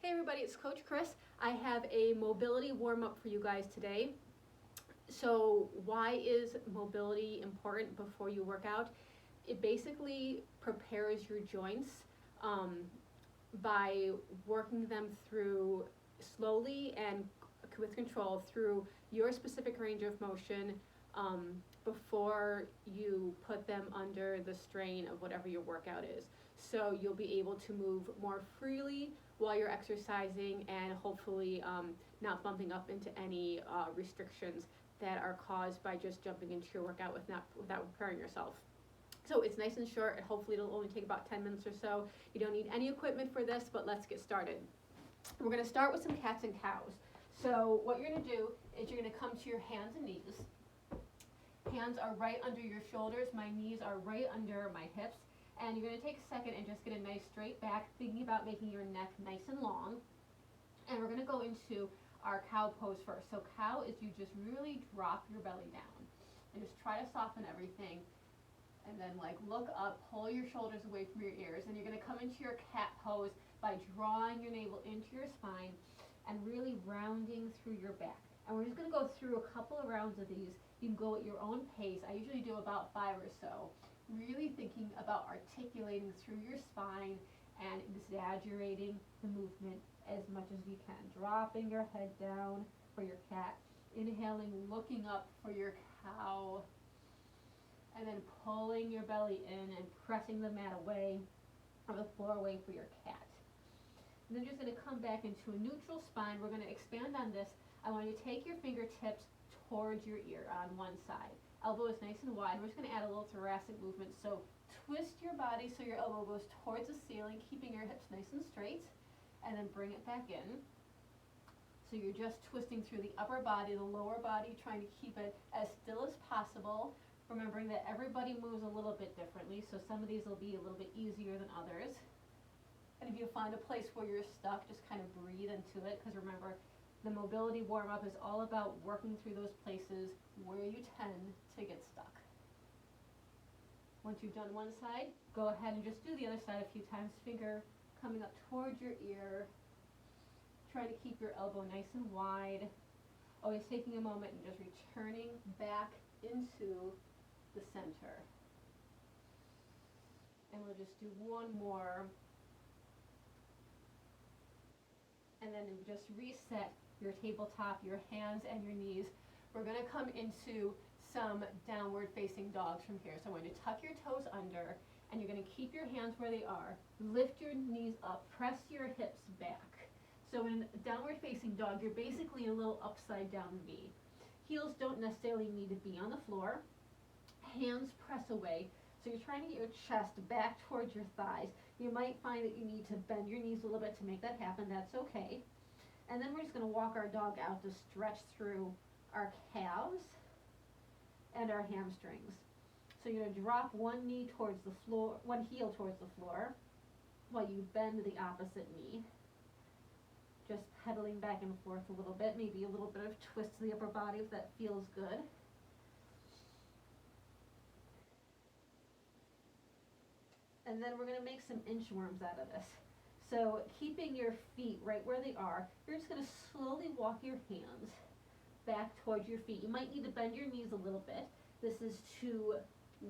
Hey everybody, it's Coach Chris. I have a mobility warm-up for you guys today. So why is mobility important before you work out? It basically prepares your joints by working them through slowly and with control through your specific range of motion before you put them under the strain of whatever your workout is. So you'll be able to move more freely while you're exercising and hopefully not bumping up into any restrictions that are caused by just jumping into your workout without preparing yourself. So it's nice and short, and hopefully it'll only take about 10 minutes or so. You don't need any equipment for this, but let's get started. We're going to start with some cats and cows. So what you're going to do is you're going to come to your hands and knees. Hands are right under your shoulders, my knees are right under my hips. And you're going to take a second and just get a nice straight back, thinking about making your neck nice and long. And we're going to go into our cow pose first. So cow is you just really drop your belly down and just try to soften everything. And then look up, pull your shoulders away from your ears. And you're going to come into your cat pose by drawing your navel into your spine and really rounding through your back. And we're just going to go through a couple of rounds of these. You can go at your own pace. I usually do about 5 or so. Really thinking about articulating through your spine and exaggerating the movement as much as you can. Dropping your head down for your cat. Inhaling, looking up for your cow. And then pulling your belly in and pressing the mat away or the floor away for your cat. And then you're just going to come back into a neutral spine. We're going to expand on this. I want you to take your fingertips towards your ear on one side. Elbow is nice and wide. We're just going to add a little thoracic movement. So twist your body so your elbow goes towards the ceiling, keeping your hips nice and straight, and then bring it back in. So you're just twisting through the upper body, the lower body, trying to keep it as still as possible. Remembering that everybody moves a little bit differently, so some of these will be a little bit easier than others. And if you find a place where you're stuck, just kind of breathe into it, because remember, the mobility warm-up is all about working through those places where you tend to get stuck. Once you've done one side, go ahead and just do the other side a few times. Finger coming up towards your ear. Trying to keep your elbow nice and wide. Always taking a moment and just returning back into the center. And we'll just do one more. And then just reset your tabletop, your hands and your knees. We're going to come into some downward facing dogs from here. So I'm going to tuck your toes under and you're going to keep your hands where they are. Lift your knees up, press your hips back. So in downward facing dog, you're basically a little upside down V. Heels don't necessarily need to be on the floor. Hands press away. So you're trying to get your chest back towards your thighs. You might find that you need to bend your knees a little bit to make that happen. That's okay. And then we're just going to walk our dog out to stretch through our calves and our hamstrings. So you're going to drop one knee towards the floor, one heel towards the floor, while you bend the opposite knee. Just pedaling back and forth a little bit, maybe a little bit of twist to the upper body if that feels good. And then we're going to make some inchworms out of this. So keeping your feet right where they are, you're just going to slowly walk your hands back towards your feet. You might need to bend your knees a little bit. This is to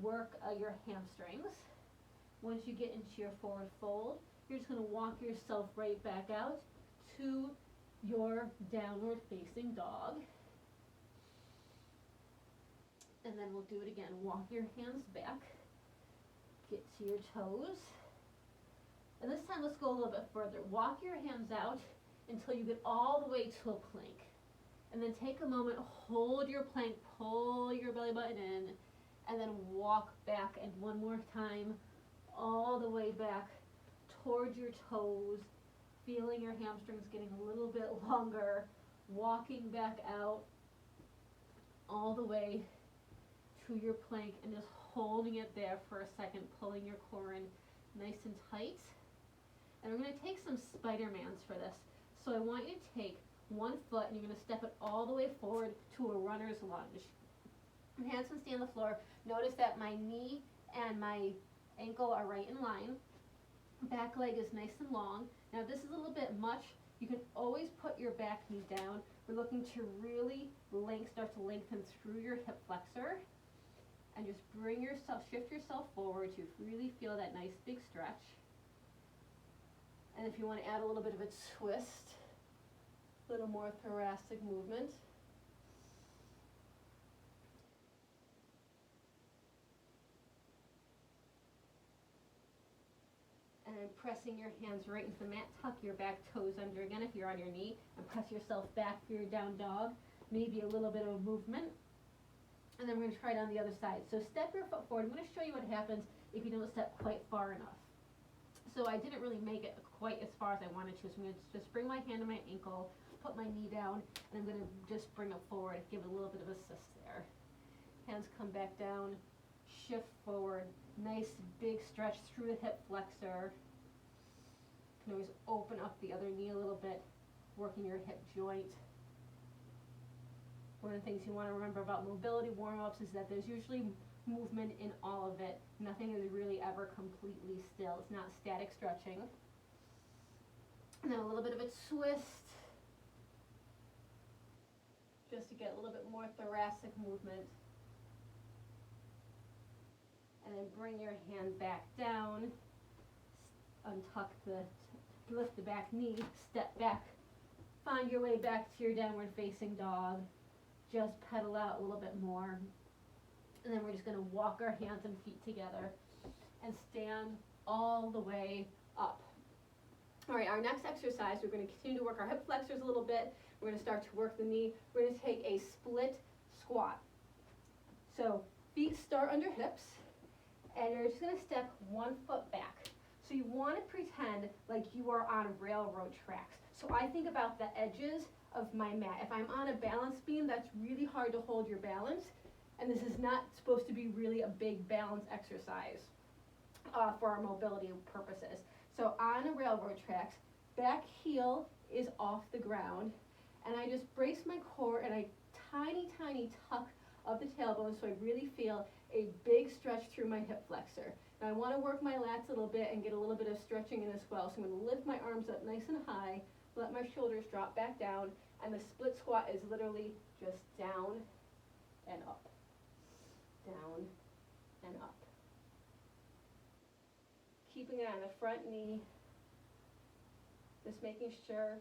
work your hamstrings. Once you get into your forward fold, you're just going to walk yourself right back out to your downward facing dog. And then we'll do it again. Walk your hands back. Get to your toes. And this time let's go a little bit further. Walk your hands out until you get all the way to a plank. And then take a moment, hold your plank, pull your belly button in, and then walk back. And one more time, all the way back towards your toes, feeling your hamstrings getting a little bit longer, walking back out all the way to your plank and just holding it there for a second, pulling your core in nice and tight. And we're going to take some Spider-Mans for this. So I want you to take one foot and you're going to step it all the way forward to a runner's lunge. Your hands can stay on the floor. Notice that my knee and my ankle are right in line. Back leg is nice and long. Now this is a little bit much You can always put your back knee down. We're looking to really start to lengthen through your hip flexor, and just shift yourself forward to really feel that nice big stretch. And if you want to add a little bit of a twist, a little more thoracic movement. And then pressing your hands right into the mat, tuck your back toes under again if you're on your knee, and press yourself back for your down dog. Maybe a little bit of movement. And then we're going to try it on the other side. So step your foot forward. I'm going to show you what happens if you don't step quite far enough. So I didn't really make it quite as far as I wanted to, so I'm going to just bring my hand to my ankle, put my knee down, and I'm going to just bring it forward, give it a little bit of assist there. Hands come back down, shift forward, nice big stretch through the hip flexor. You can always open up the other knee a little bit, working your hip joint. One of the things you want to remember about mobility warm-ups is that there's usually movement in all of it. Nothing is really ever completely still. It's not static stretching. And then a little bit of a twist, just to get a little bit more thoracic movement. And then bring your hand back down, lift the back knee, step back, find your way back to your downward facing dog. Just pedal out a little bit more. And then we're just going to walk our hands and feet together and stand all the way up. All right, our next exercise, we're going to continue to work our hip flexors a little bit. We're going to start to work the knee. We're going to take a split squat. So feet start under hips, and you're just going to step one foot back. So you want to pretend like you are on railroad tracks. So I think about the edges of my mat. If I'm on a balance beam, that's really hard to hold your balance. And this is not supposed to be really a big balance exercise for our mobility purposes. So on a railroad tracks, back heel is off the ground, and I just brace my core and I tiny tuck of the tailbone so I really feel a big stretch through my hip flexor. Now I want to work my lats a little bit and get a little bit of stretching in as well. So I'm going to lift my arms up nice and high, let my shoulders drop back down, and the split squat is literally just down and up. Down and up. Keeping it on the front knee, just making sure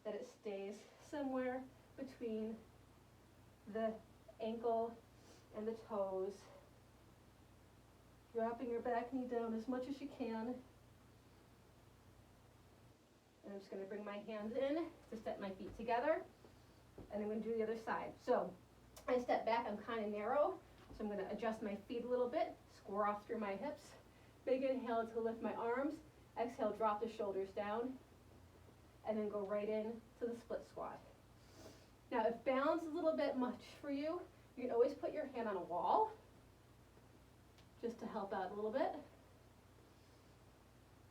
that it stays somewhere between the ankle and the toes. Dropping your back knee down as much as you can. And I'm just going to bring my hands in to step my feet together, and I'm going to do the other side. So I step back, I'm kind of narrow, so I'm going to adjust my feet a little bit, square off through my hips. Big inhale to lift my arms, exhale, drop the shoulders down, and then go right in to the split squat. Now if balance is a little bit much for you, you can always put your hand on a wall, just to help out a little bit.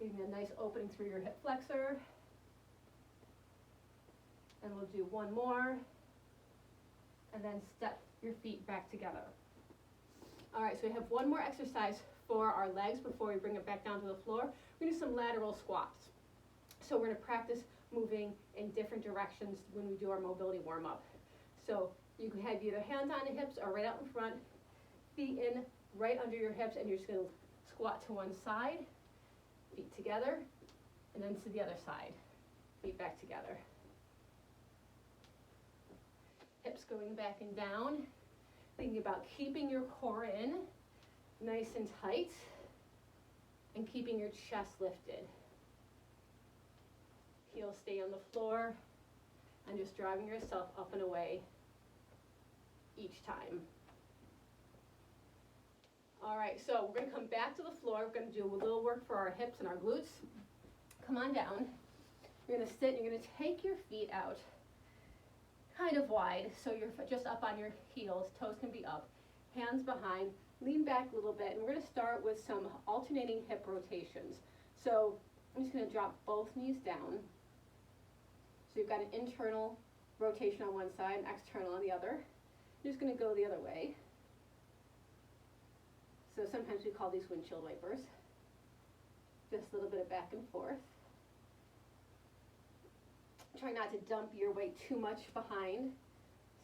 Giving a nice opening through your hip flexor. And we'll do one more, and then step your feet back together. All right, so we have one more exercise for our legs before we bring it back down to the floor. We're going to do some lateral squats. So we're going to practice moving in different directions when we do our mobility warm-up. So you can have either hands on the hips or right out in front, feet in right under your hips, and you're just going to squat to one side, feet together, and then to the other side, feet back together. Hips going back and down, thinking about keeping your core in, nice and tight, and keeping your chest lifted. Heels stay on the floor, and just driving yourself up and away each time. All right, so we're going to come back to the floor. We're going to do a little work for our hips and our glutes. Come on down. You're going to sit, you're going to take your feet out kind of wide, so you're just up on your heels, toes can be up, hands behind, lean back a little bit, and we're going to start with some alternating hip rotations. So I'm just going to drop both knees down. So you've got an internal rotation on one side and external on the other. I'm just going to go the other way. So sometimes we call these windshield wipers. Just a little bit of back and forth. Try not to dump your weight too much behind,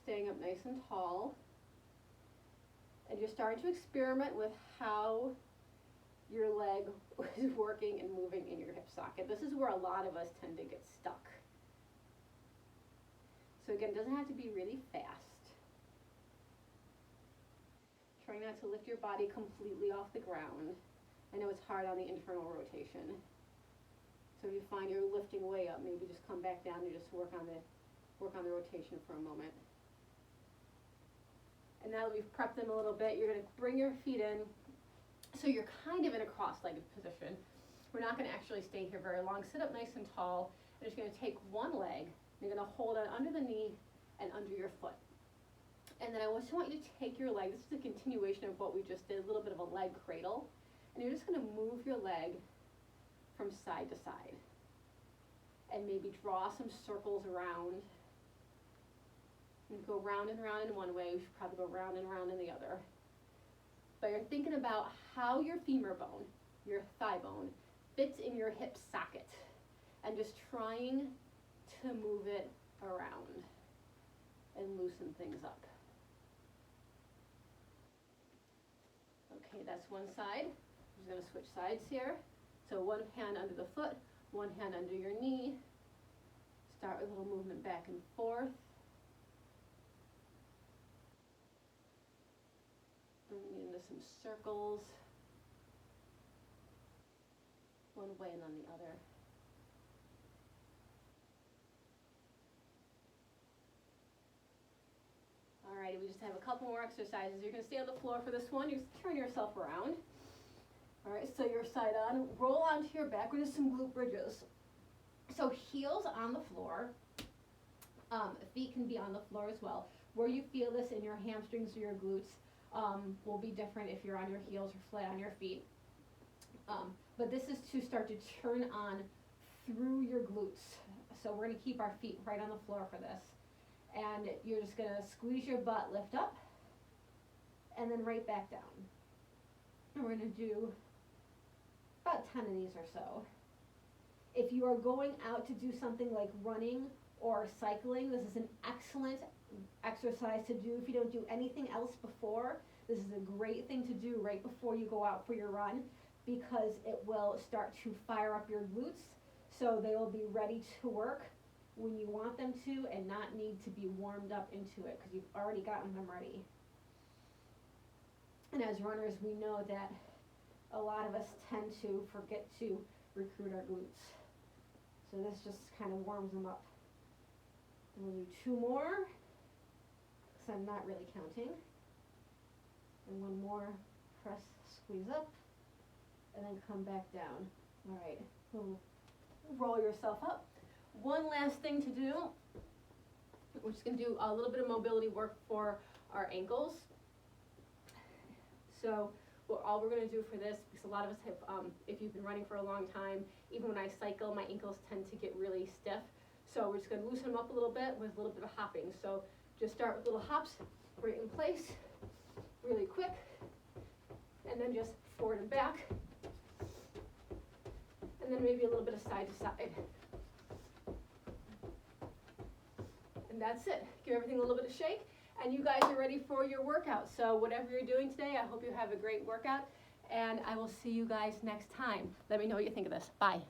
staying up nice and tall. And you're starting to experiment with how your leg is working and moving in your hip socket. This is where a lot of us tend to get stuck. So again, it doesn't have to be really fast. Try not to lift your body completely off the ground. I know it's hard on the internal rotation. So if you find you're lifting way up, maybe just come back down and just work on the rotation for a moment. And now that we've prepped them a little bit, you're going to bring your feet in so you're kind of in a cross-legged position. We're not going to actually stay here very long. Sit up nice and tall. I'm just going to take one leg. You're going to hold it under the knee and under your foot. And then I just want you to take your leg. This is a continuation of what we just did, a little bit of a leg cradle. And you're just going to move your leg from side to side. And maybe draw some circles around. You go round and round in one way. We should probably go round and round in the other. But you're thinking about how your femur bone, your thigh bone, fits in your hip socket. And just trying to move it around and loosen things up. Okay, that's one side. I'm just going to switch sides here. So one hand under the foot, one hand under your knee. Start with a little movement back and forth. Bringing into some circles. One way and then the other. Alrighty, we just have a couple more exercises. You're going to stay on the floor for this one. You turn yourself around. Alright, so you're side on. Roll onto your back. We're going to do some glute bridges. So heels on the floor. Feet can be on the floor as well. Where you feel this in your hamstrings or your glutes will be different if you're on your heels or flat on your feet. But this is to start to turn on through your glutes. So we're going to keep our feet right on the floor for this. And you're just going to squeeze your butt, lift up, and then right back down. And we're going to do about 10 of these or so. If you are going out to do something like running or cycling, this is an excellent exercise to do. If you don't do anything else before, this is a great thing to do right before you go out for your run, because it will start to fire up your glutes so they will be ready to work when you want them to and not need to be warmed up into it because you've already gotten them ready. And as runners, we know that a lot of us tend to forget to recruit our glutes. So this just kind of warms them up. And we'll do 2 more, because I'm not really counting. And 1 more, press, squeeze up, and then come back down. All right, roll yourself up. One last thing to do, we're just going to do a little bit of mobility work for our ankles. So all we're going to do for this, because a lot of us have, if you've been running for a long time, even when I cycle, my ankles tend to get really stiff. So we're just going to loosen them up a little bit with a little bit of hopping. So just start with little hops right in place, really quick, and then just forward and back, and then maybe a little bit of side to side. And that's it. Give everything a little bit of shake, and you guys are ready for your workout. So whatever you're doing today, I hope you have a great workout, and I will see you guys next time. Let me know what you think of this. Bye.